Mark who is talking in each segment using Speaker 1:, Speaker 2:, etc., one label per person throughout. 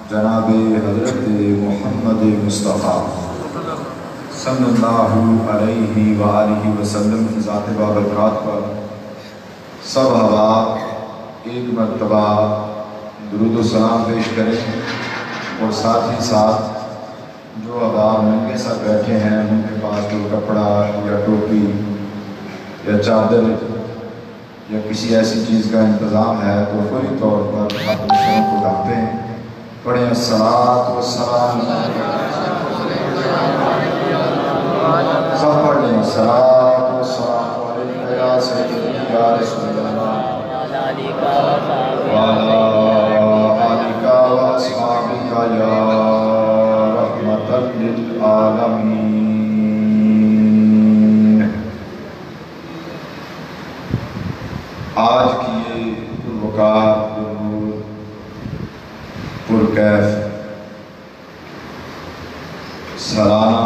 Speaker 1: جناب حضرت محمد مصطفیٰ صلی اللہ علیہ وآلہ وسلم کی ذات بابرکات پر سب احباب ایک مرتبہ درود و سلام پیش کریں، اور ساتھ ہی ساتھ جو احباب ننگے ساتھ بیٹھے ہیں ان کے پاس کوئی کپڑا یا ٹوپی یا چادر یا کسی ایسی چیز کا انتظام ہے تو فوری طور پر اپنے سروں کو ڈھانپیں، پڑھیں الصلاۃ والسلام، سب پڑھ لیں الصلاۃ والسلام علیکہ یا سیدی یا رسول اللہ وعلی آلک و اصحابک یا رحمۃ للعالمین۔ آج کی یہ پروقار پرنور پرکیف سالانہ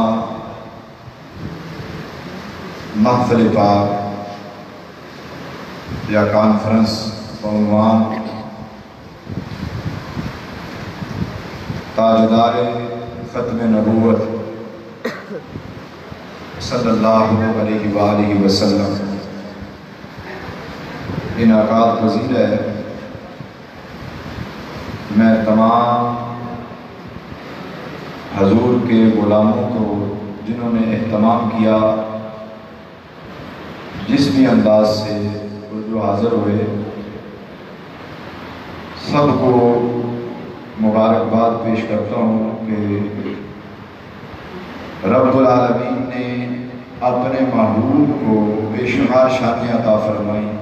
Speaker 1: محفل پاک یا کانفرنس عنوان تاجدار ختم نبوت صلی اللہ علیہ وآلہ وسلم انعقاد پذیر ہے۔ میں تمام حضور کے غلاموں کو جنہوں نے اہتمام کیا، جس بھی انداز سے وہ جو حاضر ہوئے، سب کو مبارکباد پیش کرتا ہوں کہ رب العالمین نے اپنے محبوب کو بے شمار شانیں عطا فرمائیں۔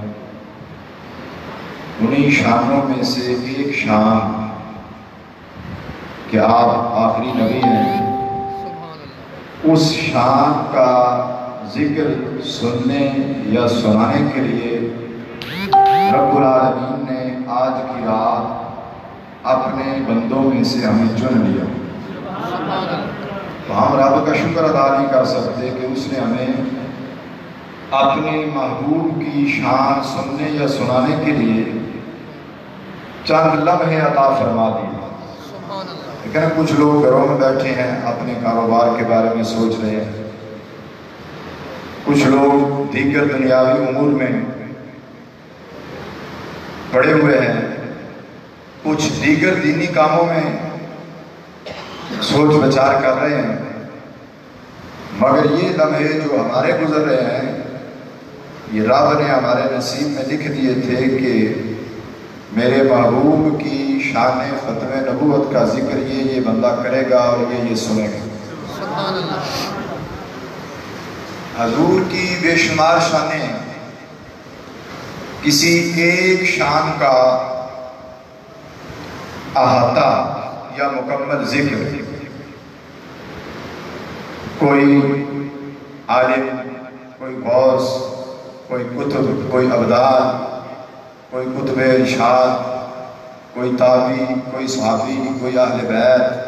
Speaker 1: انہی شانوں میں سے ایک شان کہ آپ آخری نبی ہیں، اس شان کا ذکر سننے یا سنانے کے لیے رب العالمین نے آج کی رات اپنے بندوں میں سے ہمیں چن لیا۔ تو ہم رب کا شکر ادا نہیں کر سکتے کہ اس نے ہمیں اپنے محبوب کی شان سننے یا سنانے کے لیے چند لمحے عطا فرما دی۔ لیکن کچھ لوگ گھروں میں بیٹھے ہیں، اپنے کاروبار کے بارے میں سوچ رہے ہیں، کچھ لوگ دیگر دنیاوی امور میں پڑے ہوئے ہیں، کچھ دیگر دینی کاموں میں سوچ بچار کر رہے ہیں، مگر یہ لمحے جو ہمارے گزر رہے ہیں یہ رب نے ہمارے نصیب میں لکھ دیے تھے کہ میرے محبوب کی شان ختم نبوت کا ذکر یہ بندہ کرے گا اور یہ سنے گا۔ حضور کی بے شمار شانیں، کسی ایک شان کا احاطہ یا مکمل ذکر کوئی عالم، کوئی غوث، کوئی کتب، کوئی ابدال، کوئی کتب ارشاد، کوئی تابعی، کوئی صحابی، کوئی اہل بیت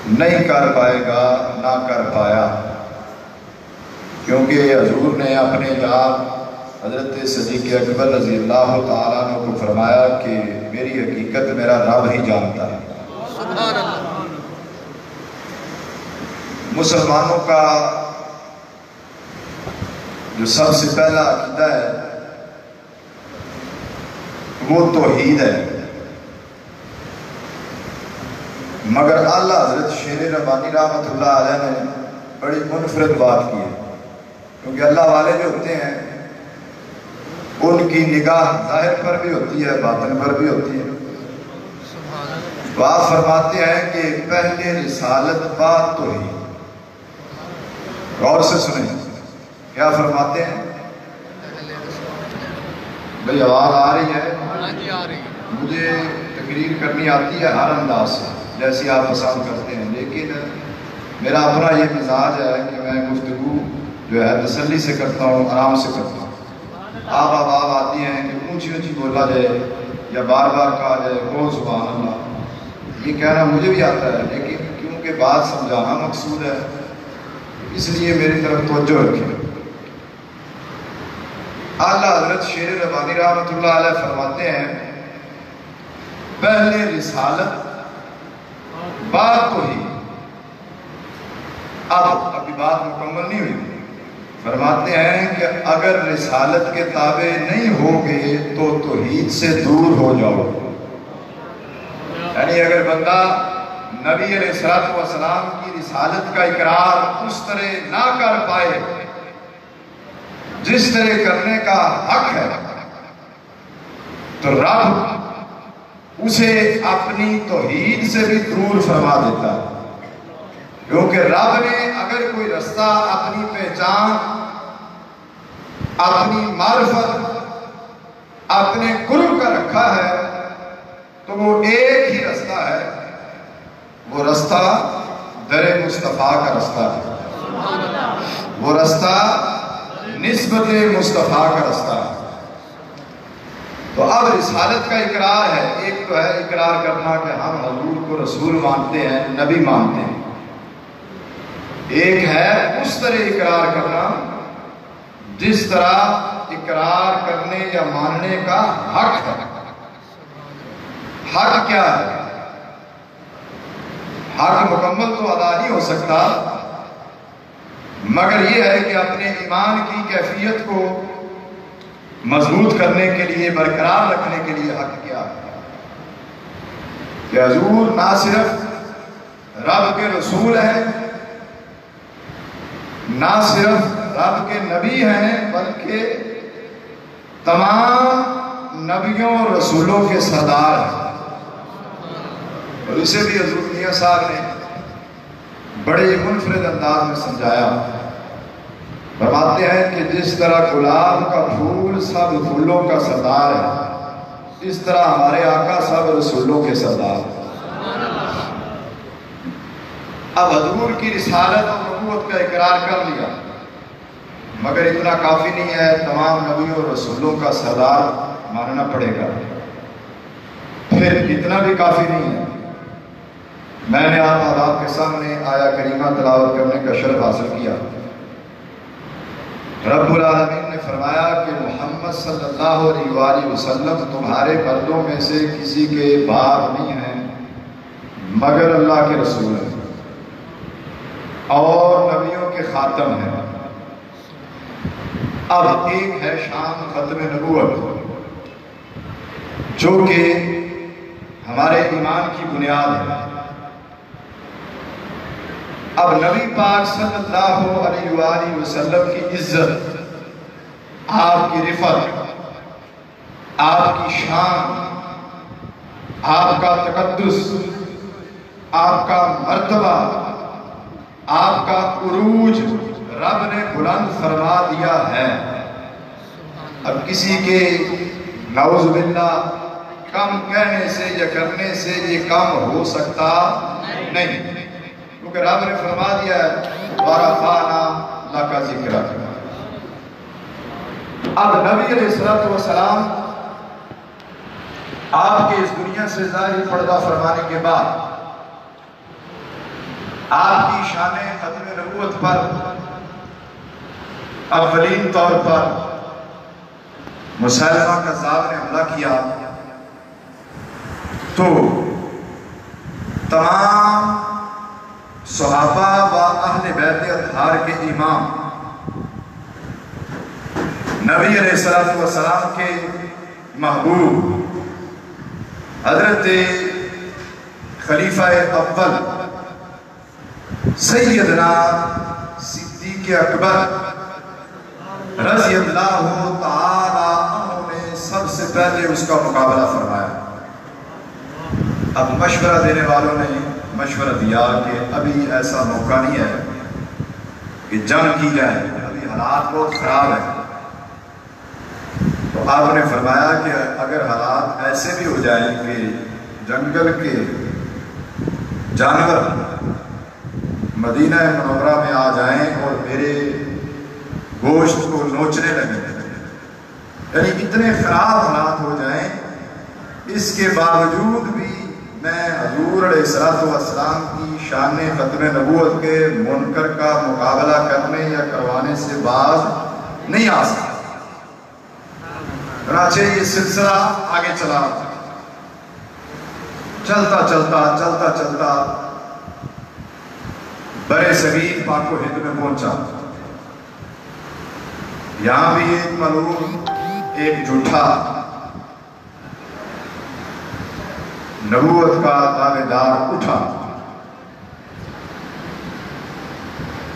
Speaker 1: نہیں کر پائے گا، نہ کر پایا، کیونکہ حضور نے اپنے جان حضرت صدیق اکبر رضی اللہ تعالیٰ عنہ کو فرمایا کہ میری حقیقت میرا رب ہی جانتا ہے۔ سبحان اللہ۔ مسلمانوں کا جو سب سے پہلا عقیدہ ہے وہ توحید ہے، مگر اعلیٰ حضرت شیر ربانی رحمۃ اللہ علیہ نے بڑی منفرد بات کی ہے، کیونکہ اللہ والے جو ہوتے ہیں ان کی نگاہ ظاہر پر بھی ہوتی ہے، باطن پر بھی ہوتی ہے۔ آپ فرماتے ہیں کہ پہلے رسالت بعد توحید۔ غور سے سنیں کیا فرماتے ہیں؟ بھئی آواز آ رہی ہے؟ مجھے تقریر کرنی آتی ہے ہر انداز سے، جیسی آپ پسند کرتے ہیں، لیکن میرا اپنا یہ مزاج ہے کہ میں گفتگو جو ہے تسلی سے کرتا ہوں، آرام سے کرتا ہوں۔ آپ آتی ہیں کہ اونچی اونچی بولا جائے یا بار بار کہا جائے کون سبحان اللہ، یہ کہنا مجھے بھی آتا ہے، لیکن کیونکہ بات سمجھانا مقصود ہے اس لیے میری طرف توجہ رکھیں۔ اعلیٰ حضرت شیر ربانی رحمۃ اللہ علیہ فرماتے ہیں پہلے رسالت بعد توحید۔ ابھی بات مکمل نہیں ہوئی۔ فرماتے ہیں کہ اگر رسالت کے تابع نہیں ہوگے تو توحید سے دور ہو جاؤ۔ یعنی اگر بندہ نبی علیہ السلام کی رسالت کا اقرار اس طرح نہ کر پائے جس طرح کرنے کا حق ہے، تو رب اسے اپنی توحید سے بھی دور فرما دیتا ہے۔ کیونکہ رب نے اگر کوئی رستہ اپنی پہچان، اپنی معرفت، اپنے قرب کا رکھا ہے تو وہ ایک ہی رستہ ہے، وہ رستہ در مصطفیٰ کا رستہ ہے، وہ رستہ نسبت مصطفیٰ کا رستہ ہے۔ تو اب رسالت کا اقرار ہے، ایک تو ہے اقرار کرنا کہ ہم حضور کو رسول مانتے ہیں، نبی مانتے ہیں، ایک ہے اس طرح اقرار کرنا جس طرح اقرار کرنے یا ماننے کا حق ہے۔ حق کیا ہے؟ حق مکمل تو ادا نہیں ہو سکتا، مگر یہ ہے کہ اپنے ایمان کی کیفیت کو مضبوط کرنے کے لیے، برقرار رکھنے کے لیے حق کیا ہے کہ حضور نہ صرف رب کے رسول ہیں، نہ صرف رب کے نبی ہیں، بلکہ تمام نبیوں اور رسولوں کے سردار ہیں۔ اور اسے بھی حضور میاں صاحب نے بڑے منفرد انداز میں سمجھایا۔ فرماتے ہیں کہ جس طرح گلاب کا پھول سب پھولوں کا سردار ہے، اس طرح ہمارے آقا سب رسولوں کے سردار ہیں۔ اب حضور کی رسالت اور نبوت کا اقرار کر لیا، مگر اتنا کافی نہیں ہے، تمام نبیوں اور رسولوں کا سردار ماننا پڑے گا۔ پھر اتنا بھی کافی نہیں ہے۔ میں نے آپ کے سامنے آیا کریمہ تلاوت کرنے کا شرف حاصل کیا۔ رب العالمین نے فرمایا کہ محمد صلی اللہ علیہ وآلہ وسلم تمہارے بندوں میں سے کسی کے باپ نہیں ہیں مگر اللہ کے رسول ہیں اور نبیوں کے خاتم ہیں۔ اب ایک ہے شان ختم نبوت جو کہ ہمارے ایمان کی بنیاد ہے۔ اب نبی پاک صلی اللہ علیہ وآلہ وسلم کی عزت، آپ کی رفعت، آپ کی شان، آپ کا تقدس، آپ کا مرتبہ، آپ کا عروج رب نے بلند فرما دیا ہے۔ اب کسی کے نعوذ باللہ کم کہنے سے یا کرنے سے یہ کم ہو سکتا نہیں، کیونکہ رب نے فرما دیا ہے وَرَفَعْنَا لَكَ ذِكْرَكَ۔ اب نبی علیہ السلام آپ کے اس دنیا سے ظاہری پردہ فرمانے کے بعد آپ کی شان ختم نبوت پر اولین طور پر مسیلمہ کذاب نے حملہ کیا تو تمام صحابہ و اہل بیت اطہار کے امام نبی علیہ السلام کے محبوب حضرت خلیفہ اول سیدنا صدیق اکبر رضی اللہ تعالی عنہ نے سب سے پہلے اس کا مقابلہ فرمایا۔ اب مشورہ دینے والوں نے مشورہ دیا کہ ابھی ایسا موقع نہیں ہے کہ جنگ کی جائے، ابھی حالات بہت خراب ہیں۔ تو آپ نے فرمایا کہ اگر حالات ایسے بھی ہو جائیں کہ جنگل کے جانور مدینہ منورہ میں آ جائیں اور میرے گوشت کو نوچنے لگیں، یعنی اتنے خراب حالات ہو جائیں، اس کے باوجود بھی میں حضور علیہ السلام کی شان ختم نبوت کے منکر کا مقابلہ کرنے یا کروانے سے باز نہیں آ سکتا۔ چنانچہ یہ سلسلہ آگے چلا چلتا چلتا چلتا چلتا برے صغیر پاک و ہند میں پہنچا. یہاں بھی ایک ملعون، ایک جھوٹا نبوت کا دعوے دار اٹھا.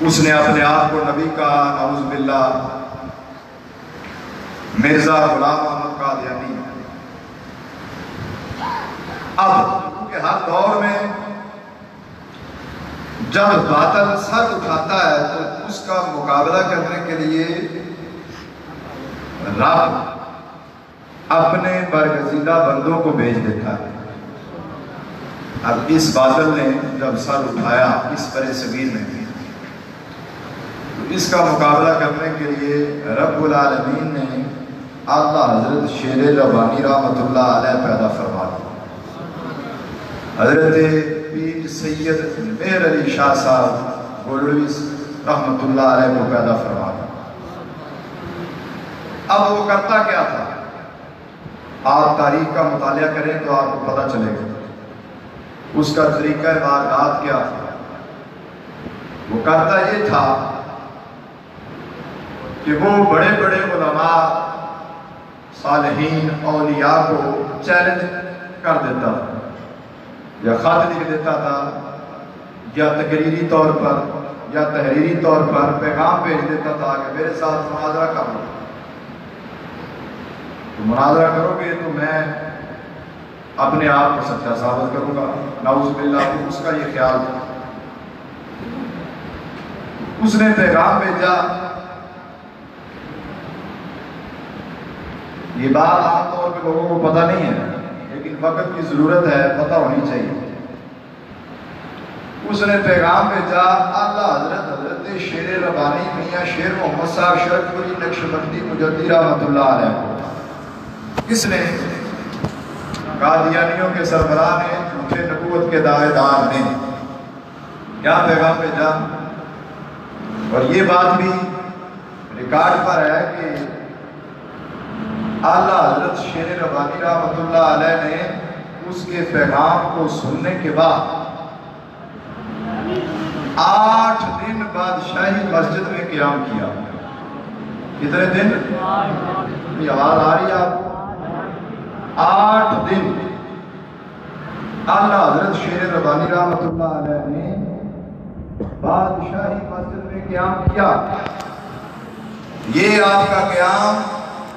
Speaker 1: اس نے اپنے آپ کو نبی کا، نعوذ باللہ، مرزا غلام احمد قادیانی. اب کیونکہ ہر دور میں جب باطل سر اٹھاتا ہے تو اس کا مقابلہ کرنے کے لیے رب اپنے برگزیدہ بندوں کو بھیج دیتا ہے. اب اس باطل نے جب سر اٹھایا اس برے صغیر میں، تو اس کا مقابلہ کرنے کے لیے رب العالمین نے اعلیٰ حضرت شیر ربانی رحمۃ اللہ علیہ پیدا فرما دیا. حضرت پیر سید مہر علی شاہ صاحب گولوی رحمۃ اللہ علیہ کو پیدا فرما دیا. اب وہ کرتا کیا تھا؟ آپ تاریخ کا مطالعہ کریں تو آپ کو پتہ چلے گا اس کا طریقہ واردات کیا تھا. وہ کرتا یہ تھا کہ وہ بڑے بڑے علماء، صالحین، اولیاء کو چیلنج کر دیتا تھا، یا خط لکھ دیتا تھا، یا تقریری طور پر یا تحریری طور پر پیغام بھیج دیتا تھا کہ میرے ساتھ مناظرہ کر لو. تو مناظرہ کرو گے تو میں اپنے آپ کو سچا ثابت کروں گا. نعوذ باللہ، اس کا یہ خیال تھا. اس نے پیغام بھیجا. یہ بات عام طور پہ لوگوں کو پتہ نہیں ہے، لیکن وقت کی ضرورت ہے، پتہ ہونی چاہیے. اس نے پیغام بھیجا اعلیٰ حضرت شیر ربانی میاں شیر محمد صاحب شرف پوری نقشبندی مجدی رحمۃ اللہ علیہ کو. کس نے؟ قادیانیوں کے سربراہ نے، جھوٹے نبوت کے دعوے دار نے. کیا پیغام بھیجا؟ اور یہ بات بھی ریکارڈ پر ہے کہ اعلیٰ حضرت شیر ربانی رحمۃ اللہ علیہ نے اس کے پیغام کو سننے کے بعد 8 دن بادشاہی مسجد میں قیام کیا. کتنے دن؟ یہ آواز آ رہی ہے آپ کو؟ 8 دن اعلیٰ حضرت شیر ربانی رحمۃ اللہ علیہ نے بادشاہی مسجد میں قیام کیا. یہ آپ کا قیام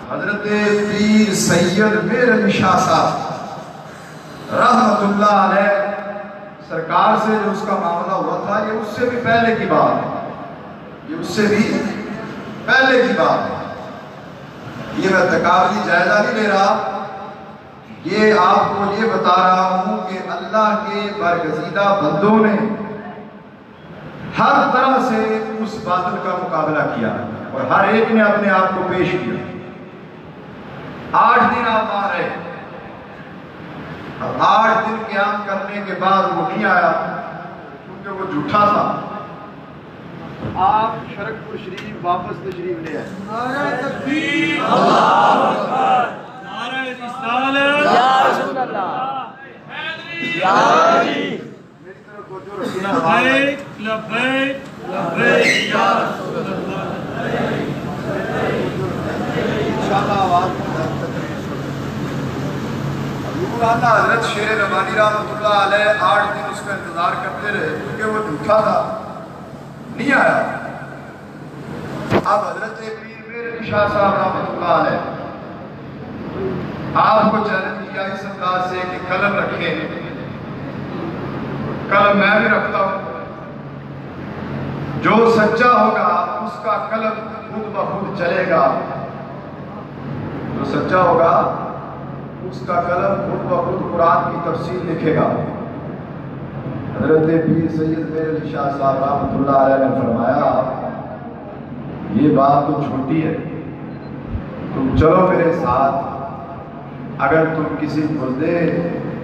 Speaker 1: حضرت پیر سید مہر علی شاہ صاحب رحمۃ اللہ علیہ سرکار سے جو اس کا معاملہ ہوا تھا، یہ اس سے بھی پہلے کی بات ہے. یہ اس سے بھی پہلے کی بات ہے. یہ میں تقابلی جائزہ نہیں لے رہا، یہ آپ کو یہ بتا رہا ہوں کہ اللہ کے برگزیدہ بندوں نے ہر طرح سے اس باطل کا مقابلہ کیا اور ہر ایک نے اپنے آپ کو پیش کیا. 8 دن آپ آ رہے، 8 دن قیام کرنے کے بعد وہ نہیں آیا کیونکہ وہ جھوٹا تھا. آپ شرکپور شریف واپس تشریف لے آئے. نعرہ تکبیر، اللہ اکبر، نعرہ رسالت، یا رسول اللہ، یا علی. میری طرف توجہ رکھیے. لبیک لبیک لبیک یا رسول اللہ. انشاءاللہ آواز اعلیٰ حضرت شیر ربانی رحمۃ اللہ علیہ 8 دن اس کا انتظار کرتے رہے کیونکہ وہ جھوٹا تھا، نہیں آیا. اب حضرت پیر مہر علی شاہ صاحب رحمۃ اللہ علیہ آپ کو چیلنج کیا اس انداز سے کہ قلم رکھیں. قلم میں بھی رکھتا ہوں، جو سچا ہوگا اس کا قلم خود بخود چلے گا. جو سچا ہوگا اس کا قلم خود بخود قرآن کی تفسیر لکھے گا. حضرت پیر سید مہر علی شاہ صاحب رحمۃ اللہ علیہ نے فرمایا یہ بات تو چھوٹی ہے، تم چلو میرے ساتھ. اگر تم کسی مردے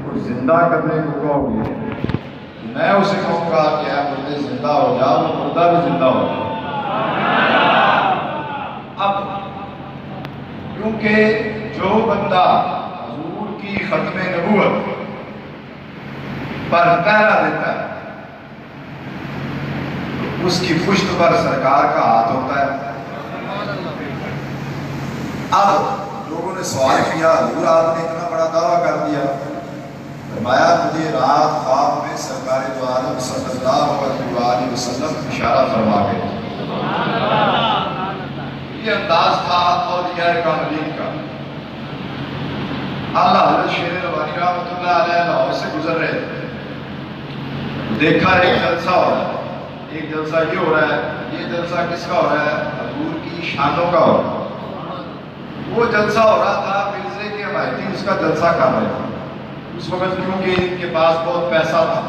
Speaker 1: کو زندہ کرنے کو کہو گے میں اسے کہوں گا کہ اے مردے زندہ ہو جا، وہ مردہ بھی زندہ ہو جائے. اب کیونکہ جو بندہ حضور کی ختم نبوت پر پہرا دیتا ہے، اس کی پشت پر سرکار کا ہاتھ ہوتا ہے۔ اب لوگوں نے سوال کیا، حضور آپ نے اتنا بڑا دعویٰ کر دیا، فرمایا مجھے رات خواب میں سرکار دو عالم صلی اللہ علیہ وسلم اشارہ فرما گئے۔ یہ انداز تھا اولیاء کاملین کا۔ اعلیٰ حضرت شیر ربانی رحمۃ اللہ علیہ لاہور سے گزر رہے تھے، دیکھا ایک جلسہ ہو رہا ہے، ایک جلسہ یہ ہو رہا ہے، یہ جلسہ کس کا ہو رہا ہے؟ حضور کی شانوں کا ہو رہا ہے۔ وہ جلسہ ہو رہا تھا مرزے کے حمایتی اس کا جلسہ کر رہے تھے۔ اس وقت کیونکہ ان کے پاس بہت پیسہ تھا،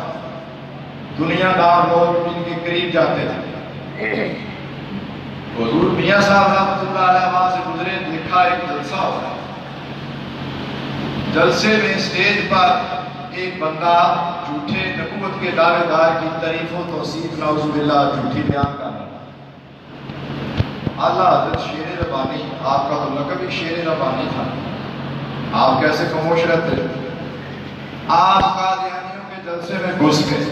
Speaker 1: دنیا دار لوگ ان کے قریب جاتے تھے۔ حضور میاں صاحب رحمۃ اللہ علیہ وہاں سے گزرے، دیکھا ایک جلسہ ہو رہا ہے۔ جلسے میں اسٹیج پر ایک بندہ جھوٹے نبوت کے دعوے دار کی تعریف و توصیف نعوذ باللہ جھوٹی بیان کر رہا ہے۔ اعلیٰ حضرت شیر ربانی، آپ کا تو لقب ہی شیر ربانی تھا، آپ کیسے خاموش رہتے؟ آپ قادیانیوں کے جلسے میں گھس گئے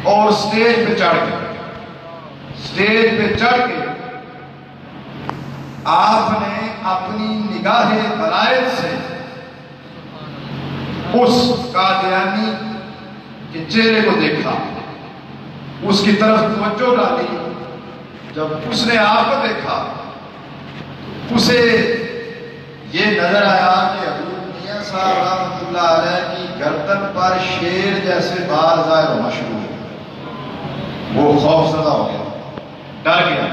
Speaker 1: اور اسٹیج پہ چڑھ گئے۔ اسٹیج پہ چڑھ کے آپ نے اپنی نگاہ بلائت سے اس قادیانی کے چہرے کو دیکھا، اس کی طرف توجہ ڈالی۔ جب اس نے آپ کو دیکھا، اسے یہ نظر آیا کہ حضور میاں صاحب رحمۃ اللہ علیہ کی گردن پر شیر جیسے بال ظاہر ہونا شروع ہو۔ وہ خوف زدہ ہو گیا، ڈر گیا۔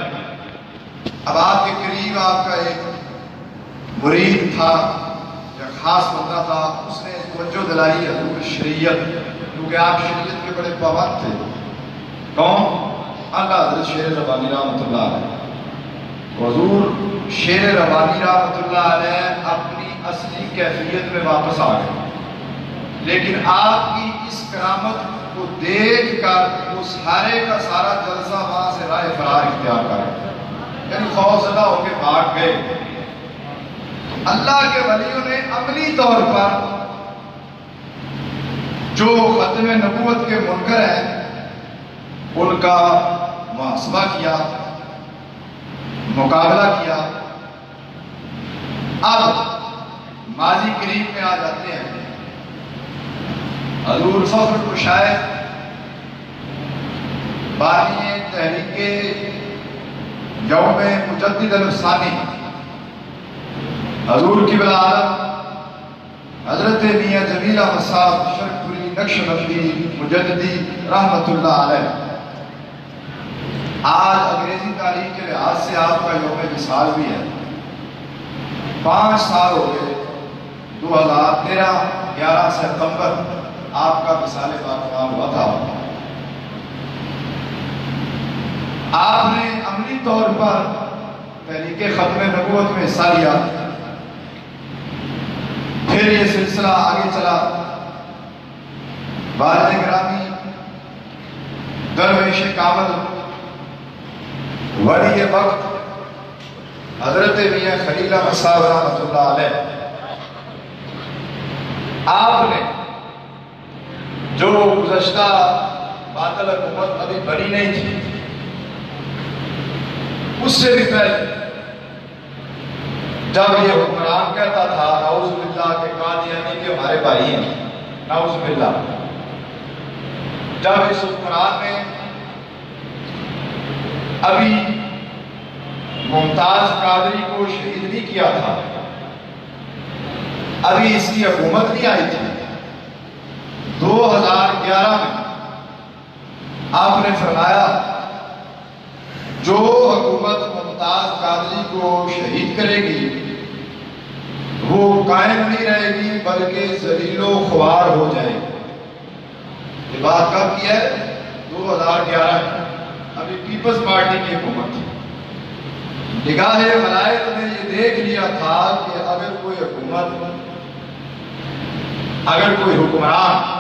Speaker 1: اب آپ کے قریب آپ کا ایک مرید تھا یا خاص بندہ تھا، اس نے توجہ دلائی حضور شریعت، کیونکہ آپ شریعت کے بڑے پابند تھے۔ کون؟ اعلیٰ حضرت شیر ربانی رحمۃ اللہ علیہ۔ حضور شیر ربانی رحمۃ اللہ علیہ اپنی اصلی کیفیت میں واپس آ گئے، لیکن آپ کی اس کرامت کو دیکھ کر وہ سارے کا سارا جلسہ وہاں سے راہ فرار اختیار کر گئے، یعنی خوف زدہ ہو کے بھاگ گئے۔ اللہ کے ولیوں نے عملی طور پر جو ختم نبوت کے منکر ہیں ان کا محاسبہ کیا، مقابلہ کیا۔ اب ماضی قریب میں آ جاتے ہیں۔ حضور فخر کشائے بانی تحریک یوم مجدد الثانی حضور کی بلالت حضرت میاں جمیل احمد صاحب شرف پوری نقشبندی مجددی رحمت اللہ علیہ، آج انگریزی تاریخ کے لحاظ سے آپ کا یوم وصال بھی ہے۔ 5 سال ہو گئے، 2013 11 ستمبر آپ کا وصال باقیام ہوا تھا۔ آپ نے عملی طور پر تحریک ختم نبوت میں حصہ لیا۔ پھر یہ سلسلہ آگے چلا۔ والد گرامی درویش کامل ولی وقت حضرت میاں خلیل احمد صاحب رحمۃ اللہ علیہ، آپ نے جو گزشتہ باطل حکومت ابھی بنی نہیں تھی، اس سے بھی پہلے جب یہ حکمران کہتا تھا نعوذ باللہ کے قادیانی کے ہمارے بھائی ہیں، نعوذ باللہ، جب اس حکمران نے ابھی ممتاز قادری کو شہید نہیں کیا تھا، ابھی اس کی حکومت نہیں آئی تھی، 2011 میں آپ نے فرمایا جو حکومت ممتاز قادری کو شہید کرے گی وہ قائم نہیں رہے گی بلکہ ذلیل و خوار ہو جائے گی۔ یہ بات کب کی ہے؟ 2011 میں، ابھی پیپلز پارٹی کی حکومت تھی۔ نگاہ ملائک نے یہ دیکھ لیا تھا کہ اگر کوئی حکومت، اگر کوئی حکمران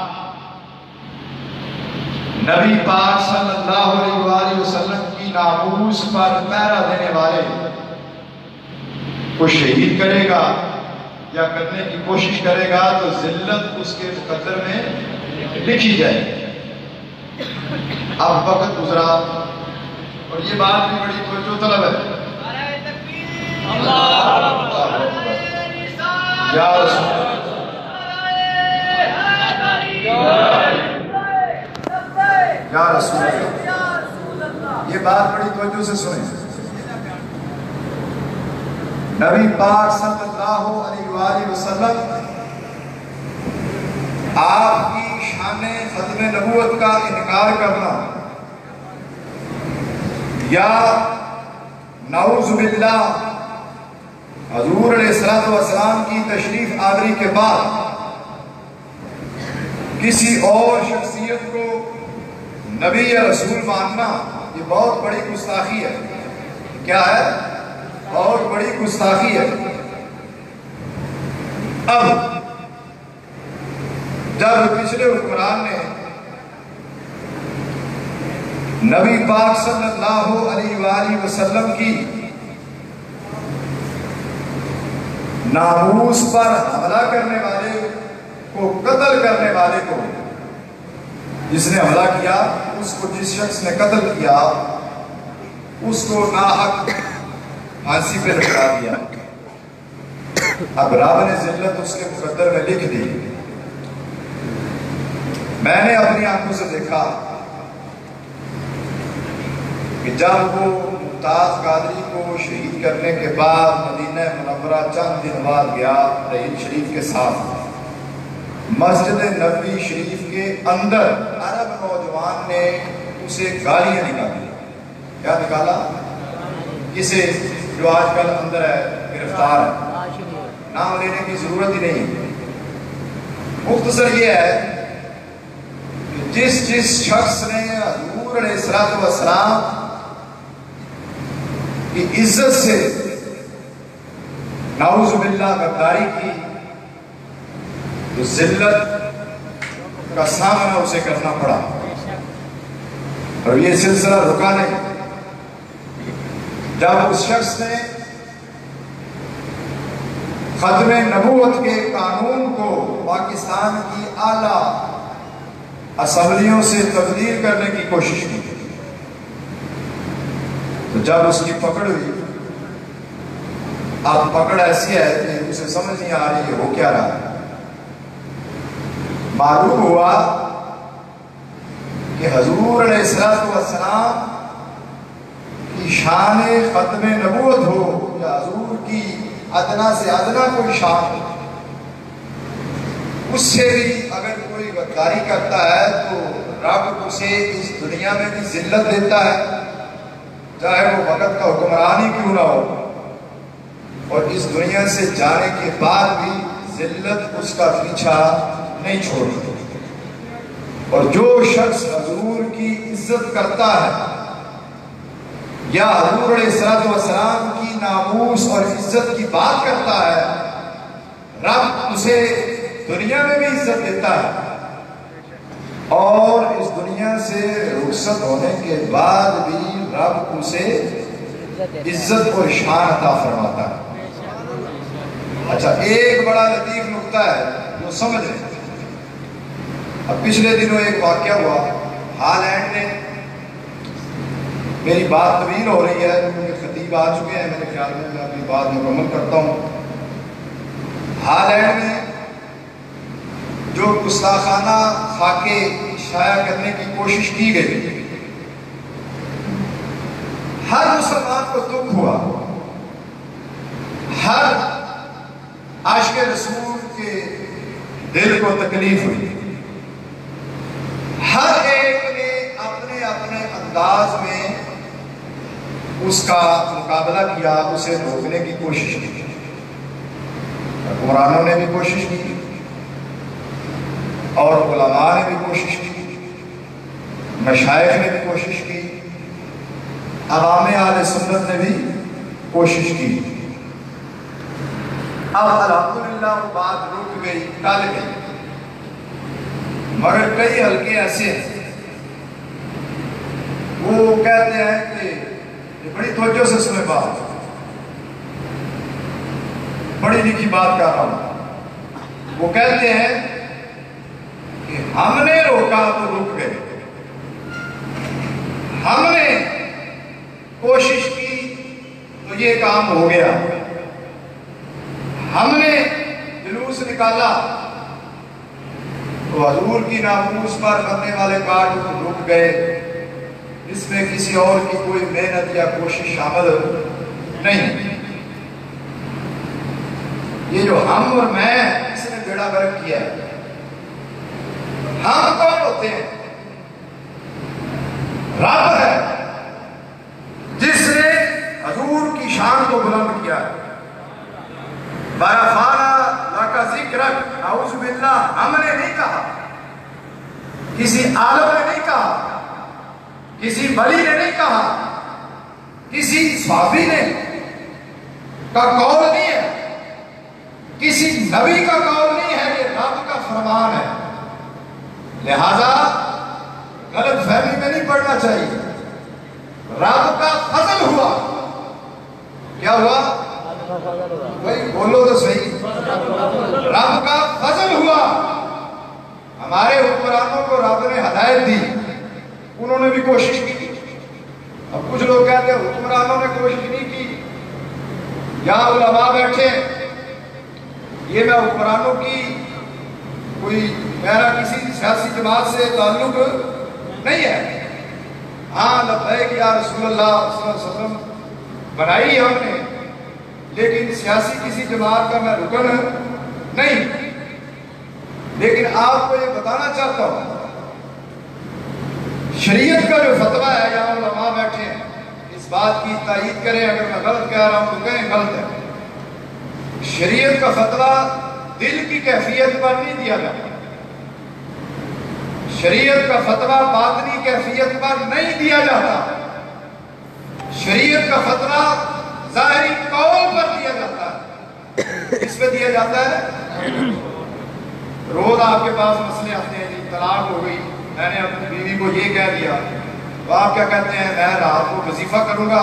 Speaker 1: نبی پاک صلی اللہ علیہ وآلہ وسلم کی ناموس پر پہرا دینے والے کو شہید کرے گا یا کرنے کی کوشش کرے گا تو ذلت اس کے مقدر میں لکھی جائے. اب وقت گزرا اور یہ بات بھی بڑی توجہ طلب ہے. یا رسول یا رسول اللہ، یہ بات بڑی توجہ سے سنیں. نبی پاک صلی اللہ علیہ وآلہ وسلم آپ کی شان ختم نبوت کا انکار کرنا یا نعوذ باللہ حضور علیہ السلام کی تشریف آوری کے بعد کسی اور شخصیت کو نبی یا رسول ماننا، یہ بہت بڑی گستاخی ہے. کیا ہے؟ بہت بڑی گستاخی ہے. اب جب پچھلے حکمران نے نبی پاک صلی اللہ علیہ وآلہ وسلم کی ناموس پر حملہ کرنے والے کو، قتل کرنے والے کو، جس نے حملہ کیا اس کو، جس شخص نے قتل کیا اس کو ناحق پھانسی پہ لٹکا دیا. اب رب نے ذلت اس کے مقدر میں لکھ دی. میں نے اپنی آنکھوں سے دیکھا کہ جب وہ ممتاز قادری کو شہید کرنے کے بعد مدینہ منورہ چند دن بعد گیا رحیل شریف کے ساتھ، مسجد نبوی شریف کے اندر عرب نوجوان نے اسے گالیاں نکالی. کیا نکالا؟ کسے؟ جو آج کل اندر ہے، گرفتار ہے، نام لینے کی ضرورت ہی نہیں. مختصر یہ ہے کہ جس شخص نے حضور علیہ السلام کی عزت سے نعوذ باللہ غداری کی تو ذلت کا سامنا اسے کرنا پڑا. اور یہ سلسلہ رکا نہیں. جب اس شخص نے ختم نبوت کے قانون کو پاکستان کی اعلیٰ اسمبلیوں سے تبدیل کرنے کی کوشش کی تو جب اس کی پکڑ ہوئی، اب پکڑ ایسی ہے کہ اسے سمجھ نہیں آ رہی ہے ہو کیا رہا ہے. معلوم ہوا کہ حضور علیہ السلام کی شان ختم نبوت ہو یا حضور کی ادنا سے ادنا کوئی شان ہو، اس سے بھی اگر کوئی غداری کرتا ہے تو رب اسے اس دنیا میں بھی ذلت دیتا ہے، چاہے وہ وقت کا حکمران ہی کیوں نہ ہو، اور اس دنیا سے جانے کے بعد بھی ذلت اس کا پیچھا نہیں چھوڑتی. اور جو شخص حضور کی عزت کرتا ہے یا حضور علیہ السلام کی ناموس اور عزت کی بات کرتا ہے، رب اسے دنیا میں بھی عزت دیتا ہے اور اس دنیا سے رخصت ہونے کے بعد بھی رب اسے عزت اور شان عطا فرماتا ہے. اچھا، ایک بڑا لطیف نکتہ ہے جو سمجھ رہے ہیں. اب پچھلے دنوں ایک واقعہ ہوا ہالینڈ میں. میری بات طویل ہو رہی ہے کیونکہ خطیب آ چکے ہیں، میرے خیال میں اپنی بات مکمل کرتا ہوں. ہالینڈ میں جو گستاخانہ خاکے شائع کرنے کی کوشش کی گئی، ہر مسلمان کو دکھ ہوا، ہر عاشق رسول کے دل کو تکلیف ہوئی، ہر ایک نے اپنے اپنے انداز میں اس کا مقابلہ کیا، اسے روکنے کی کوشش کی. حکمرانوں نے بھی کوشش کی اور علماء نے بھی کوشش کی، مشائخ نے بھی کوشش کی، عوام اہل سنت نے بھی کوشش کی. اب الحمدللہ وہ بات رک گئی، ٹل گئی، مگر کئی حلقے ایسے ہیں وہ کہتے ہیں کہ بڑی توجہ سے سنیں، بات بڑی لکھی بات کر رہا ہوں. وہ کہتے ہیں کہ ہم نے یہ کام ہو گیا، ہم نے جلوس نکالا تو حضور کی ناموس پر بننے والے کاٹ رک گئے، اس میں کسی اور کی کوئی محنت یا کوشش شامل نہیں۔ یہ جو ہم اور میں، اس نے بیڑا غرق کیا ہے۔ ہم کون ہوتے ہیں؟ رب ہے جس نے حضور کی شان کو بلند کیا ہے۔ بَرَفَعْنَا لَكَ ذِكْرَكَ، اعوذ باللہ، ہم نے نہیں کہا، کسی عالم نے نہیں کہا، کسی ولی نے نہیں کہا، کسی صحابی نے کا قول نہیں ہے، کسی نبی کا قول نہیں ہے، یہ رب کا فرمان ہے۔ لہذا غلط فہمی میں نہیں پڑنا چاہیے۔ رب کا فضل ہوا۔ کیا ہوا؟ بھائی بولو تو صحیح۔ رب کا فضل ہوا، ہمارے حکمرانوں کو رب نے ہدایت دی، انہوں نے بھی کوشش کی۔ اب کچھ لوگ کہتے ہیں حکمرانوں نے کوشش نہیں کی، یہاں علماء بیٹھے، یہ میں حکمرانوں کی کوئی میرا کسی سیاسی جماعت سے تعلق نہیں ہے۔ ہاں لبیک یا رسول اللہ صلی اللہ علیہ وسلم بنائی ہے ہم نے، لیکن سیاسی کسی جماعت کا میں رکن نہیں۔ لیکن آپ کو یہ بتانا چاہتا ہوں، شریعت کا جو فتویٰ ہے، یہاں علماء بیٹھے ہیں، اس بات کی تائید کریں، اگر میں غلط کہہ رہا ہوں تو کہیں غلط ہے۔ شریعت کا فتویٰ دل کی کیفیت پر نہیں دیا جاتا، شریعت کا فتویٰ باطنی کیفیت پر نہیں دیا جاتا، شریعت کا فتویٰ ظاہری قول پر دیا جاتا ہے۔ اس پہ دیا جاتا ہے، روز آپ کے پاس مسئلے آتے ہیں، جی طلاق ہو گئی، میں نے اپنی بیوی کو یہ کہہ دیا، تو آپ کیا کہتے ہیں؟ میں رات کو وظیفہ کروں گا،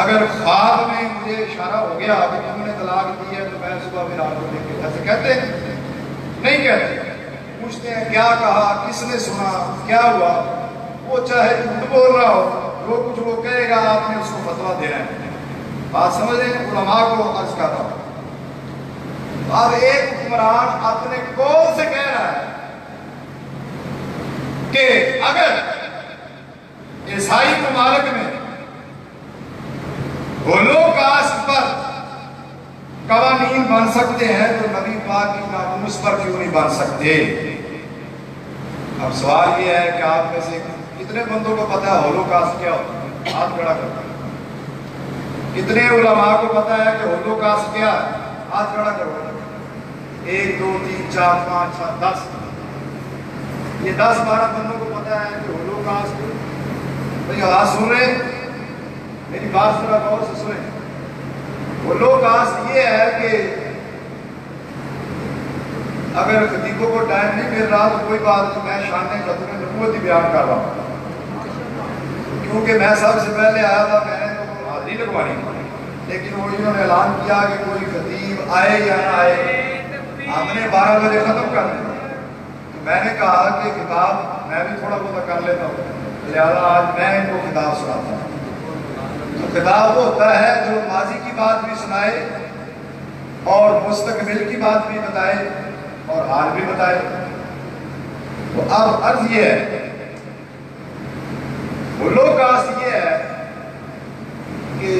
Speaker 1: اگر خواب میں مجھے اشارہ ہو گیا کہ تم نے طلاق دی ہے تو میں صبح بھی رات کو دیکھ کے، ایسے کہتے ہیں؟ نہیں کہتے۔ پوچھتے ہیں کیا کہا، کس نے سنا، کیا ہوا؟ وہ چاہے جھوٹ بول رہا ہو، جو کچھ وہ کہے گا آپ نے اس کو فتویٰ دینا ہے۔ بات سمجھ رہے ہیں؟ علماء کو عرض کر رہا ہوں۔ اب ایک حکمران اپنے قول سے کہہ رہا ہے کہ اگر عیسائی ممالک میں ہولوکاسٹ پر قوانین بن سکتے ہیں تو نبی پاک کی ناموس پر کیوں نہیں بن سکتے؟ اب سوال یہ ہے کہ آپ میں سے کتنے بندوں کو پتا ہے ہولوکاسٹ کیا ہوتا ہے؟ ہاتھ کھڑا کرتا ہے۔ کتنے علماء کو پتا ہے کہ ہولوکاسٹ کیا ہے؟ ہاتھ کھڑا کرو۔ 1 2 3 4 5 6 10، یہ 10-12 بندوں کو پتا ہے کہ ہولوکاسٹ، بھئی آواز سن رہے ہیں؟ میری بات ذرا غور سے سنیں۔ ہولوکاسٹ یہ ہے کہ اگر خطیبوں کو ٹائم نہیں مل رہا تو کوئی بات نہیں، میں شان ختم نبوت ہی بیان کر رہا ہوں، کیونکہ میں سب سے پہلے آیا تھا، میں نے تو حاضری لگوانی، لیکن وہ انہوں نے اعلان کیا کہ کوئی خطیب آئے یا نہ آئے، ہم نے 12 بجے ختم کر دیا۔ تو میں نے کہا کہ خطاب میں بھی تھوڑا بہت کر لیتا ہوں، لہٰذا آج میں ان کو خطاب سناتا ہوں۔ تو خطاب وہ ہوتا ہے جو ماضی کی بات بھی سنائے اور مستقبل کی بات بھی بتائے اور حال بھی بتائے۔ تو اب عرض یہ ہے، ہولوکاسٹ یہ ہے کہ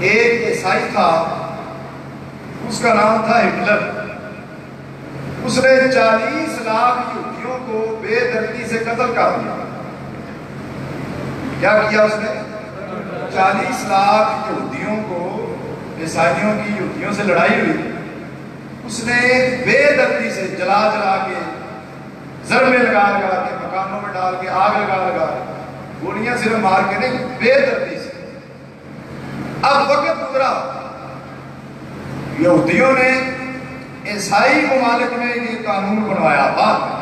Speaker 1: ایک عیسائی تھا، اس کا نام تھا ہٹلر، اس نے 40 لاکھ یہودیوں کو بے دردی سے قتل کر دیا۔ کیا کیا اس نے؟ 40 لاکھ یہودیوں کو، عیسائیوں کی یہودیوں سے لڑائی ہوئی، اس نے بے دردی سے جلا جلا کے، ضربے لگا لگا کے، مکانوں میں ڈال کے، آگ لگا لگا کے، گولیاں صرف مار کے نہیں، بے دردی سے۔ اب وقت گزرا، یہودیوں نے عیسائی ممالک میں یہ قانون بنوایا، بعد میں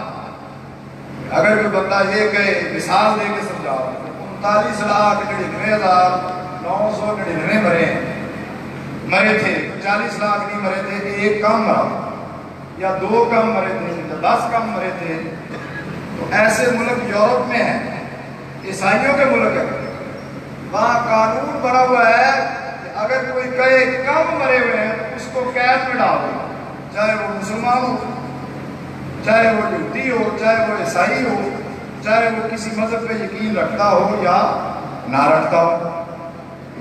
Speaker 1: اگر کوئی بندہ یہ کہے، مثال دے کے سمجھا، 39,99,999 مرے تھے، 40 لاکھ نہیں مرے تھے، ایک کم مرا یا 2 کم مرے تھے یا 10 کم مرے تھے، تو ایسے ملک یورپ میں ہیں، عیسائیوں کے ملک ہیں، وہاں قانون بنا ہوا ہے کہ اگر کوئی کہے کم مرے ہوئے ہیں تو اس کو قید میں ڈال دو، چاہے وہ مسلمان ہو، چاہے وہ یہودی ہو، چاہے وہ عیسائی ہو، چاہے وہ کسی مذہب پہ یقین رکھتا ہو یا نہ رکھتا ہو،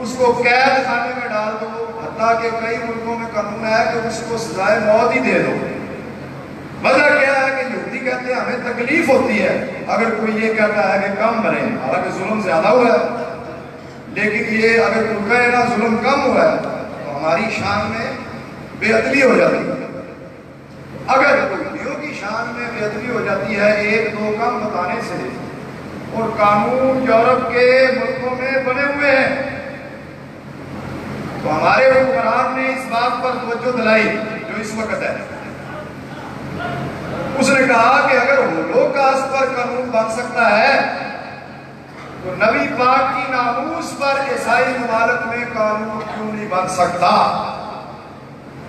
Speaker 1: اس کو قید خانے میں ڈال دو۔ حتیٰ کہ کئی ملکوں میں قانون ہے کہ اس کو سزائے موت ہی دے دو۔ وجہ کیا ہے کہ یہودی کہتے ہیں ہمیں تکلیف ہوتی ہے اگر کوئی یہ کہتا ہے کہ کم مرے، حالانکہ ظلم زیادہ ہوا ہے، لیکن یہ اگر کوئی کہے نا ظلم کم ہوا ہے تو ہماری شان میں بے عدلی ہو جاتی ہے۔ اگر یہودیوں کی شان میں بے عدلی ہو جاتی ہے ایک دو کم بتانے سے، اور قانون یورپ کے ملکوں میں بنے ہوئے ہیں، تو ہمارے حکمران نے اس بات پر توجہ دلائی جو اس وقت ہے۔ اس نے کہا کہ اگر ہولوکاسٹ پر قانون بن سکتا ہے تو نبی پاک کی ناموس پر عیسائی ممالک میں قانون کیوں نہیں بن سکتا؟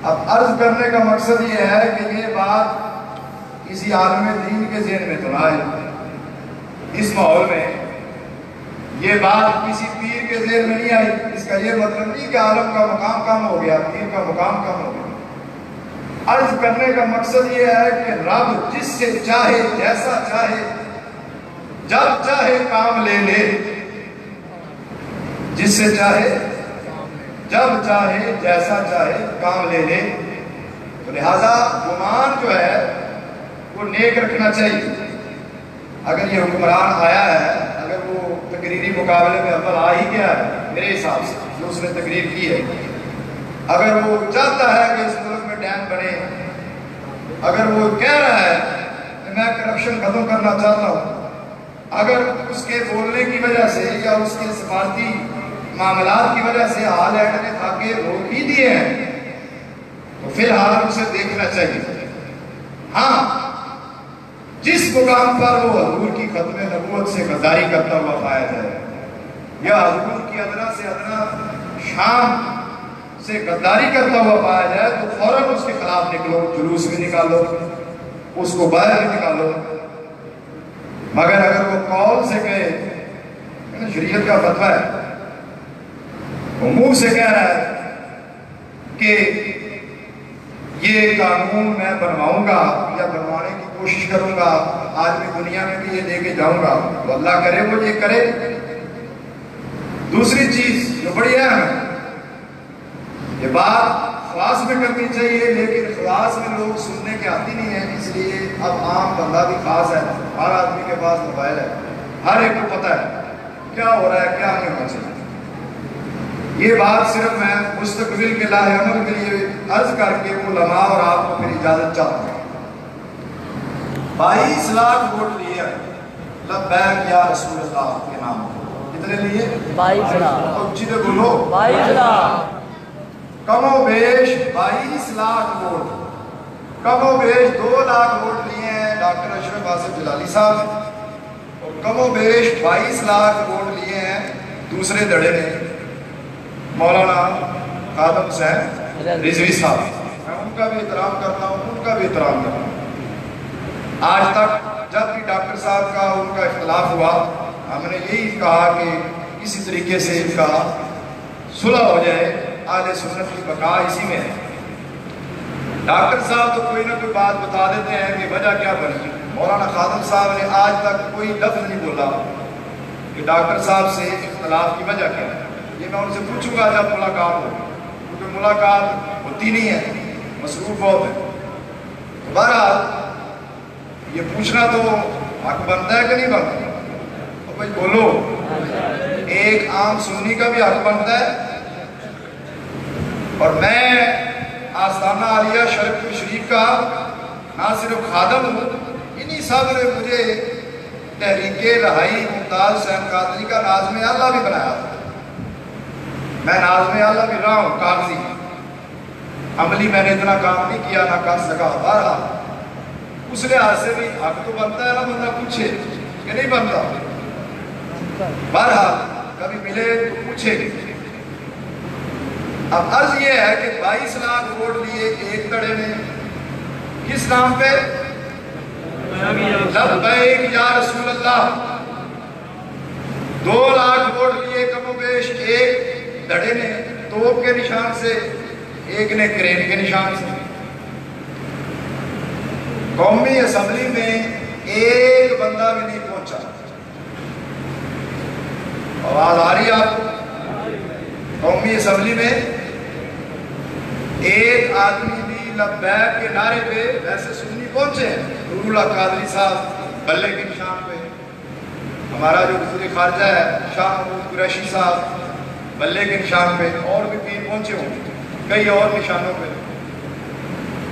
Speaker 1: اب عرض کرنے کا مقصد یہ ہے کہ یہ بات کسی عالم دین کے ذہن میں تو نہ آئے، اس ماحول میں یہ بات کسی پیر کے ذہن میں نہیں آئی۔ اس کا یہ مطلب نہیں کہ عالم کا مقام کم ہو گیا، پیر کا مقام کم ہو گیا۔ عرض کرنے کا مقصد یہ ہے کہ رب جس سے چاہے جیسا چاہے جب چاہے کام لے لے، جس سے چاہے جب چاہے جیسا چاہے کام لے لے، تو لہذا گمان جو ہے وہ نیک رکھنا چاہیے۔ اگر یہ حکمران آیا ہے، اگر وہ تقریری مقابلے میں اول آ ہی گیا ہے میرے حساب سے جو اس نے تقریر کی ہے، اگر وہ چاہتا ہے کہ اس ملک میں ڈیم بنے، اگر وہ کہہ رہا ہے کہ میں کرپشن ختم کرنا چاہتا ہوں، اگر اس کے بولنے کی وجہ سے یا اس کے سفارتی معاملات کی وجہ سے ہالینڈ نے دھاگے روک ہی دیے ہیں تو فی الحال اسے دیکھنا چاہیے۔ ہاں، جس مقام پر وہ حضور کی ختم نبوت سے غداری کرتا ہوا پایا جائے یا حضور کی ادنا سے ادنا شان سے غداری کرتا ہوا پایا جائے تو فوراً اس کے خلاف نکلو، جلوس بھی نکالو، اس کو باہر بھی نکالو۔ مگر اگر وہ قول سے کہے، شریعت کا فتویٰ ہے، وہ منہ سے کہہ رہا ہے کہ یہ قانون میں بنواؤں گا یا بنوانے کی کوشش کروں گا، آج بھی دنیا میں بھی یہ لے کے جاؤں گا، تو اللہ کرے وہ یہ کرے۔ دوسری چیز جو بڑی اہم ہے، یہ بات خلاص میں کرنی چاہیے، لیکن خلاص میں لوگ سننے کے آتی نہیں ہیں، اس لیے اب عام بندہ بھی خاص ہے، ہر آدمی کے پاس موبائل ہے، ہر ایک کو پتہ ہے کیا ہو رہا ہے کیا نہیں ہونا چاہیے۔ یہ بات صرف میں مستقبل کے لاہ عمل کے لیے عرض کر کے علماء اور آپ کو پھر اجازت چاہتا ہوں۔ 22 لاکھ ووٹ لیے لبیک یا رسول اللہ کے نام، کتنے لیے؟ 22 لاکھ۔ اور جیدے بولو 22 لاکھ، کم و بیش 22 لاکھ ووٹ، کم و بیش 2 لاکھ ووٹ لیے ہیں ڈاکٹر اشرف آصف جلالی صاحب، اور کم و بیش 22 لاکھ ووٹ لیے ہیں دوسرے دڑے نے، مولانا خادم حسین رضوی صاحب۔ میں ان کا بھی احترام کرتا ہوں، ان کا بھی احترام کرتا ہوں۔ آج تک جب بھی ڈاکٹر صاحب کا ان کا اختلاف ہوا، ہم نے یہی کہا کہ کسی طریقے سے ان کا صلح ہو جائے، اہل سنت کی بقا اسی میں ہے۔ ڈاکٹر صاحب تو کوئی نہ کوئی بات بتا دیتے ہیں کہ وجہ کیا بنی۔ مولانا خادم صاحب نے آج تک کوئی لفظ نہیں بولا کہ ڈاکٹر صاحب سے اختلاف کی وجہ کیا ہے۔ یہ میں ان سے پوچھوں گا جب ملاقات ہو، کیونکہ ملاقات ہوتی نہیں ہے، مصروف بہت ہے۔ بہرحال یہ پوچھنا تو حق بنتا ہے کہ نہیں بنتا؟ اور بھائی بولو، ایک عام سنی کا بھی حق بنتا ہے۔ اور میں آستانہ عالیہ شرف شریف کا نہ صرف خادم ہوں، انہی سب نے مجھے تحریک رہائی ممتاز حسین قادری کا ناظم اعلیٰ بھی بنایا تھا۔ میں ناظم اعلیٰ بھی رہا ہوں، کاغذی، عملی میں نے اتنا کام نہیں کیا نہ کر سکا۔ بہرحال اس لحاظ سے بھی حق تو بنتا ہے نا، بندہ پوچھے کہ نہیں بنتا۔ بہرحال کبھی ملے تو پوچھے گے۔ اب عرض یہ ہے کہ 22 لاکھ ووٹ لیے ایک دڑے نے، کس نام پہ؟ لبیک یا رسول اللہ۔ 2 لاکھ ووٹ لیے کم و بیش گزرش ایک دھڑے نے توپ کے نشان سے، ایک نے کرین کے نشان سے۔ قومی اسمبلی میں ایک بندہ بھی نہیں پہنچا۔ آواز آ رہی ہے آپ کو؟ قومی اسمبلی میں ایک آدمی بھی لبیک کے نعرے پہ ایسے سنی پہنچے ہیں۔ نور اللہ قادری صاحب بلے کے نشان پہ، ہمارا جو وزیر خارجہ ہے شاہ محمود قریشی صاحب بلے کے نشان پہ، اور بھی پیر پہنچے ہوں کئی اور نشانوں پہ،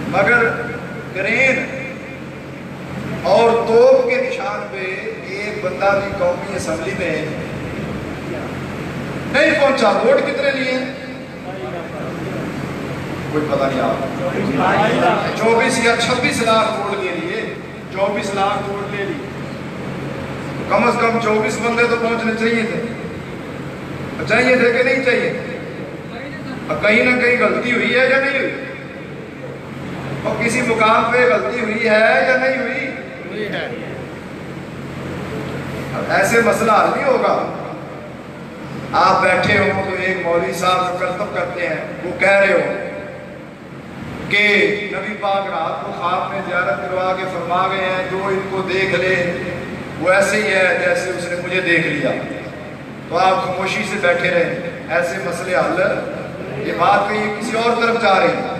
Speaker 1: مگر کرین اور توپ کے نشان پہ ایک بندہ بھی قومی اسمبلی میں نہیں پہنچا۔ ووٹ کتنے لیے؟ کوئی پتہ نہیں آپ 24 یا 26 لاکھ ووٹ لے لیے، 24 لاکھ ووٹ لے لیے، کم از کم 24 بندے تو پہنچنے چاہیے تھے، چاہیے تھے کہ نہیں چاہیے؟ کہیں نہ کہیں غلطی ہوئی ہے یا نہیں ہوئی؟ اور کسی مقام پہ غلطی ہوئی ہے یا نہیں ہوئی؟ اب ایسے مسئلہ حل نہیں ہوگا۔ آپ بیٹھے ہو تو ایک مولوی صاحب جو کرتب کرتے ہیں وہ کہہ رہے ہو کہ نبی پاک رات کو خواب میں زیارت کروا کے فرما گئے ہیں جو ان کو دیکھ لے وہ ایسے ہی ہے جیسے اس نے مجھے دیکھ لیا، تو آپ خاموشی سے بیٹھے رہے۔ ایسے مسئلے حل، یہ بات کہیں کسی اور طرف جا رہی ہے۔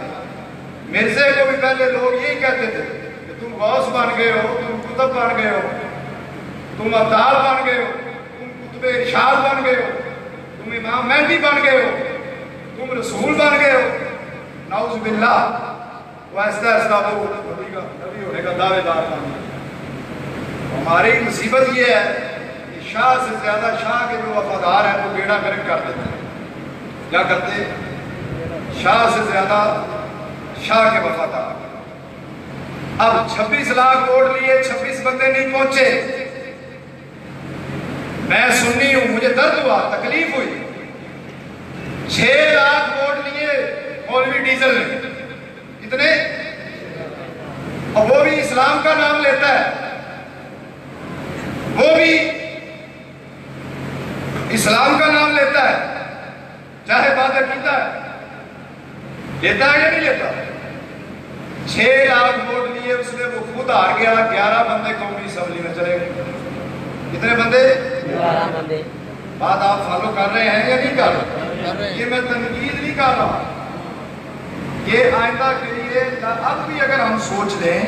Speaker 1: مرزے کو بھی پہلے لوگ یہی کہتے تھے کہ تم غوث بن گئے ہو، تم قطب بن گئے ہو، تم ابدال بن گئے ہو، تم قطب ارشاد بن گئے ہو، تم امام مہدی بن گئے ہو، تم رسول بن گئے ہو، نعوذ باللہ۔ وہ ایسا ایسا وہ نبی ہونے کا دعوے دار بن گئے۔ ہماری مصیبت یہ ہے کہ شاہ سے زیادہ شاہ کے جو وفادار ہیں وہ بیڑا گرک کر دیتے ہیں۔ کیا کرتے؟ شاہ سے زیادہ شاہ کے وفادار۔ اب 26 لاکھ ووٹ لیے، 26 بندے نہیں پہنچے۔ میں سنی ہوں، مجھے درد ہوا، تکلیف ہوئی۔ 6 لاکھ ووٹ لیے مولوی ڈیزل نے، کتنے؟ اور وہ بھی اسلام کا نام لیتا ہے، وہ بھی اسلام کا نام لیتا ہے، چاہے بات عقیدہ ہے، لیتا ہے یا نہیں لیتا؟ 6 لاکھ ووٹ لیے اس نے، وہ خود ہار گیا۔ 11 بندے قومی اسمبلی میں چلے گئے۔ کتنے بندے؟ 11 بندے۔ بات آپ فالو کر رہے ہیں یا نہیں کر رہے؟ یہ میں تنقید نہیں کر رہا، یہ آئندہ کے لیے اب بھی اگر ہم سوچ لیں،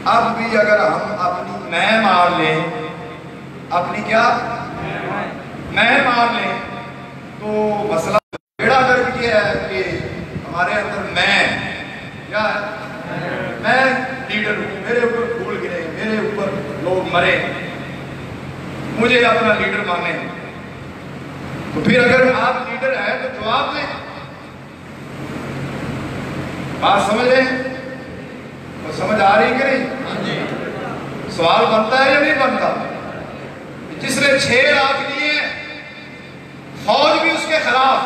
Speaker 1: اب بھی اگر ہم اپنی میں مار لیں، اپنی کیا میں مار لیں، تو مسئلہ بیڑا گرک یہ ہے کہ ہمارے اندر میں کیا ہے؟ میں لیڈر ہوں، میرے اوپر پھول گرے، میرے اوپر لوگ مرے، مجھے اپنا لیڈر مانے۔ تو پھر اگر آپ لیڈر ہیں تو جواب دیں، بات سمجھ رہے ہیں؟ تو سمجھ آ رہی کہ نہیں؟ سوال بنتا ہے یا نہیں بنتا؟ جس نے 6 لاکھ لیے، فوج بھی اس کے خلاف،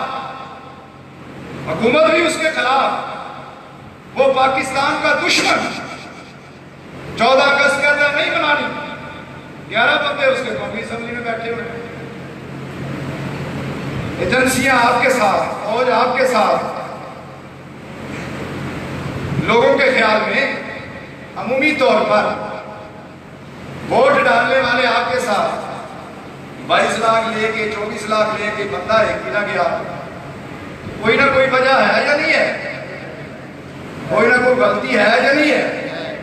Speaker 1: حکومت بھی اس کے خلاف، وہ پاکستان کا دشمن، 14 اگست کہتا ہے نہیں بنانی، 11 بندے اس کے قومی اسمبلی میں بیٹھے ہوئے، ایجنسیاں آپ کے ساتھ، فوج آپ کے ساتھ، لوگوں کے خیال میں عمومی طور پر ووٹ ڈالنے والے آپ کے ساتھ 22 لاکھ لے کے 24 لاکھ لے کے بندہ ایک نہ گیا، کوئی نہ کوئی وجہ ہے یا نہیں ہے؟ کوئی نہ کوئی غلطی ہے یا نہیں ہے؟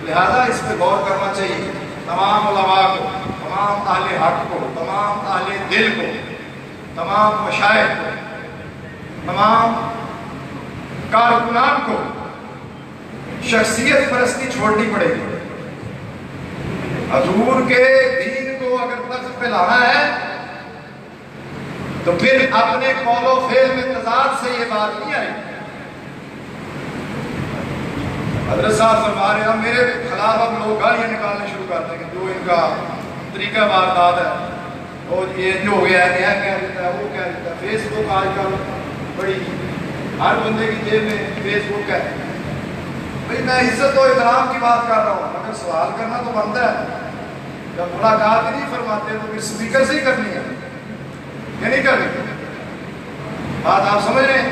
Speaker 1: لہذا اس پہ غور کرنا چاہیے تمام علماء کو، تمام اہل حق کو، تمام اہل دل کو، تمام مشائخ کو، تمام کارکنان کو شخصیت پرستی چھوڑنی پڑے گی۔ حضور کے دین کو اگر طرف پہ لانا ہے تو پھر اپنے قول و فعل میں تضاد سے یہ بات نہیں آئی۔ حضرت صاحب فرما رہے ہیں میرے خلاف اب لوگ گالیاں نکالنے شروع کرتے ہیں، جو ان کا طریقہ واردات ہے، اور یہ جو ہو گیا ہے یہ کہہ دیتا ہے، وہ کہہ دیتا ہے۔ فیس بک آج کل بڑی، ہر بندے کی جیب میں فیس بک ہے۔ بھئی میں عزت و احترام کی بات کر رہا ہوں، مگر سوال کرنا تو بنتا ہے۔ جب ملاقات ہی نہیں فرماتے تو پھر سپیکر سے ہی کرنی ہے۔
Speaker 2: یہ نہیں کرنی. بات آپ سمجھ رہے ہیں؟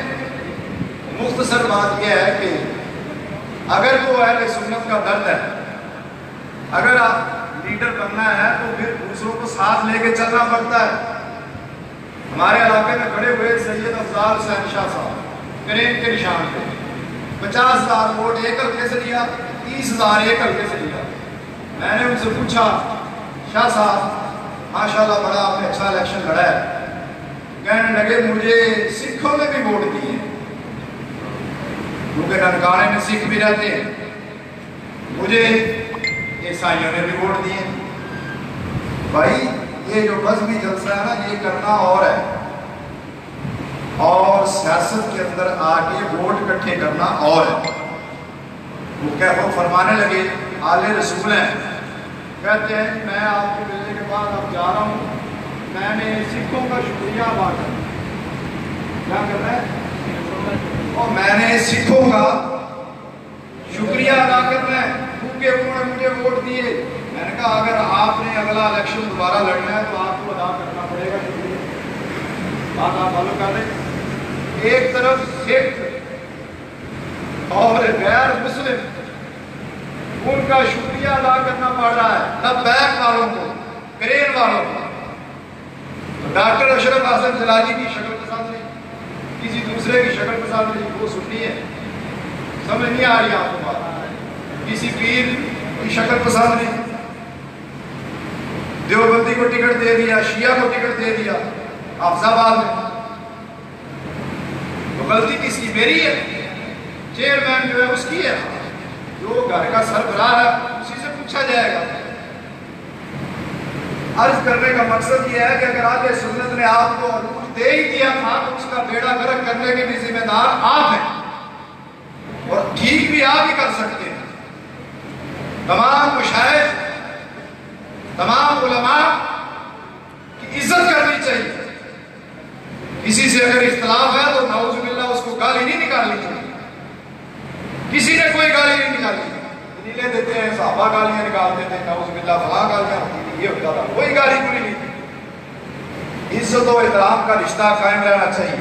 Speaker 2: مختصر بات یہ ہے کہ اگر وہ اہل سنت کا درد ہے، اگر آپ لیڈر بننا ہے تو پھر دوسروں کو ساتھ لے کے چلنا پڑتا ہے. ہمارے علاقے میں کھڑے ہوئے سید افضال حسین شاہ صاحب کریم کے نشان پہ 50,000 ووٹ ایک حلقے سے لیا، 30,000 ایک حلقے سے لیا. میں نے ان سے پوچھا شاہ صاحب ماشاءاللہ بڑا آپ نے اچھا الیکشن لڑا ہے. کہنے لگے مجھے سکھوں نے بھی ووٹ دیے کیونکہ ننکانے میں سکھ بھی رہتے ہیں، مجھے عیسائیوں نے بھی ووٹ دیے. بھائی یہ جو مذہبی جلسہ ہے نا یہ کرنا اور ہے، اور سیاست کے اندر آگے ووٹ اکٹھے کرنا اور ہے. وہ کیا خود فرمانے لگے آل رسول ہیں، کہتے ہیں میں آپ کے ملنے کے بعد اب جا رہا ہوں، میں نے سکھوں کا شکریہ ادا کرنا. کیا کرنا ہے؟ اور میں نے سکھوں کا شکریہ ادا کرنا ہے کیونکہ انہوں نے مجھے ووٹ دیے. میں نے کہا اگر آپ نے اگلا الیکشن دوبارہ لڑنا ہے تو آپ کو ادا کرنا پڑے گا شکریہ. بات آپ فالو کر رہے ہیں؟ ایک طرف سکھ اور غیر مسلم ان کا شکریہ ادا کرنا پڑ رہا ہے، لبیک والوں کو، کرین والوں کو. ڈاکٹر اشرف حسن جلالی کی شکل پسند نہیں، کسی دوسرے کی شکل پسند نہیں، وہ سنی ہے. سمجھ نہیں آ رہی آپ کو بات؟ کسی پیر کی شکل پسند نہیں، دیوبندی کو ٹکٹ دے دیا، شیعہ کو ٹکٹ دے دیا حافظ آباد میں. تو غلطی کس کی؟ میری ہے. چیئرمین جو ہے اس کی ہے، جو گھر کا سربراہ ہے اسی سے پوچھا جائے گا. عرض کرنے کا مقصد یہ ہے کہ اگر اہل سنت نے آپ کو عروج دے ہی دیا تھا تو اس کا بیڑا غرق کرنے کے بھی ذمہ دار آپ ہیں، اور ٹھیک بھی آپ ہی کر سکتے ہیں. تمام مشائخ، تمام علماء کی عزت کرنی چاہیے. کسی سے اگر اختلاف ہے تو نعوذ باللہ اس کو گالی نہیں نکالنی چاہیے. کسی نے کوئی گالی نہیں نکالی. نیلے دیتے ہیں صحابہ گالیاں نکالتے تھے، نعوذ باللہ فلاں گالیاں ہوتی تھی، یہ ہوتا تھا، کوئی گالی کوئی نہیں تھی. عزت و احترام کا رشتہ قائم رہنا چاہیے.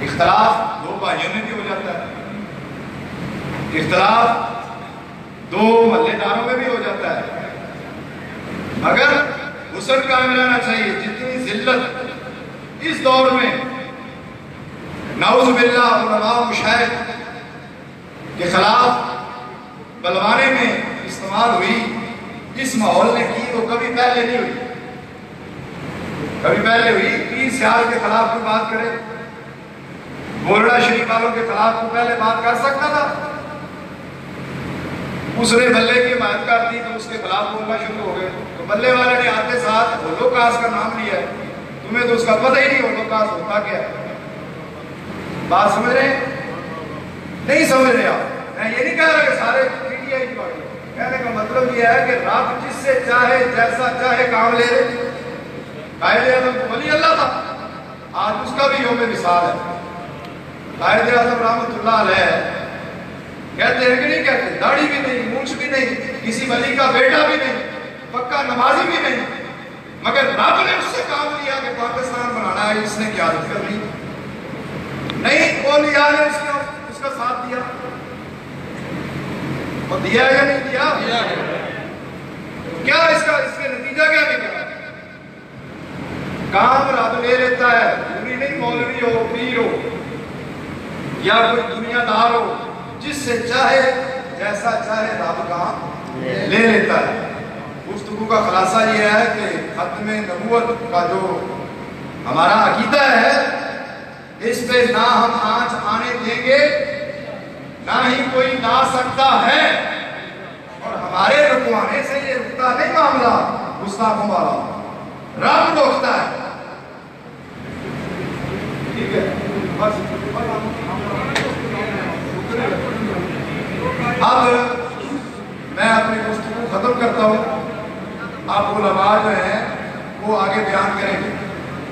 Speaker 2: اختلاف دو بھائیوں میں بھی ہو جاتا ہے، اختلاف دو محلے داروں میں بھی ہو جاتا ہے، مگر حسن قائم رہنا چاہیے. جتنی ذلت اس دور میں نعوذ باللہ علماء مشائخ کے خلاف بلوانے میں استعمال ہوئی، اس ماحول نے کی وہ کبھی پہلے نہیں ہوئی. کبھی پہلے ہوئی؟ پیر سیال کے خلاف کوئی بات کرے، بورڈا شریف والوں کے خلاف کوئی پہلے بات کر سکتا تھا؟ اس نے بلے کی حمایت کر دی تو اس کے خلاف بولنا شروع ہو گئے. تو بلے والے نے آتے ساتھ ہولوکاسٹ کا نام لیا ہے. تمہیں تو اس کا پتہ ہی نہیں ہولوکاسٹ ہوتا کیا ہے. بات سمجھ رہے ہیں؟ نہیں سمجھ رہے آپ؟ میں یہ نہیں کہہ رہا کہ سارے میڈیا ہی پڑھ لیں. کہنے کا مطلب یہ ہے کہ رب جس سے چاہے جیسا چاہے کام لے لے. قائد اعظم کو ولی اللہ تھا، آج اس کا بھی یوم وصال ہے. قائد اعظم رحمۃ اللہ علیہ کہتے ہیں کہ نہیں کہتے؟ داڑھی بھی نہیں، مونچھ بھی نہیں، کسی ولی کا بیٹا بھی نہیں، پکا نمازی بھی نہیں، مگر رب نے اس سے کام لیا کہ پاکستان بنانا ہے. اس نے قیادت کر لی. نہیں اولیاء نے اس کا ساتھ دیا، اور دیا یا نہیں دیا؟ کیا اس کے نتیجہ کیا نکلا؟ کام رب لے لیتا ہے. ضروری نہیں مولوی ہو، پیر ہو یا کوئی دنیا دار ہو، جس سے چاہے جیسا چاہے رب کام لے لیتا ہے. گفتگو کا خلاصہ یہ ہے کہ ختم نبوت کا جو ہمارا عقیدہ ہے اس پہ نہ ہم آنچ آنے دیں گے، نہ ہی کوئی لا سکتا ہے. اور ہمارے رکوانے سے یہ رکتا نہیں معاملہ گستاخوں والا، رب روکتا ہے. ٹھیک ہے، بس اب میں اپنی گفتگو ختم کرتا ہوں. آپ علماء جو ہیں وہ آگے بیان کریں گے.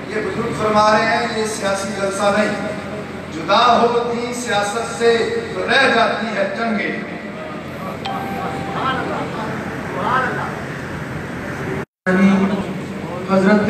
Speaker 2: یہ بزرگ فرما رہے ہیں یہ سیاسی جلسہ نہیں، جدا ہوتی سیاست سے تو رہ جاتی ہے جنگیں.
Speaker 3: حضرت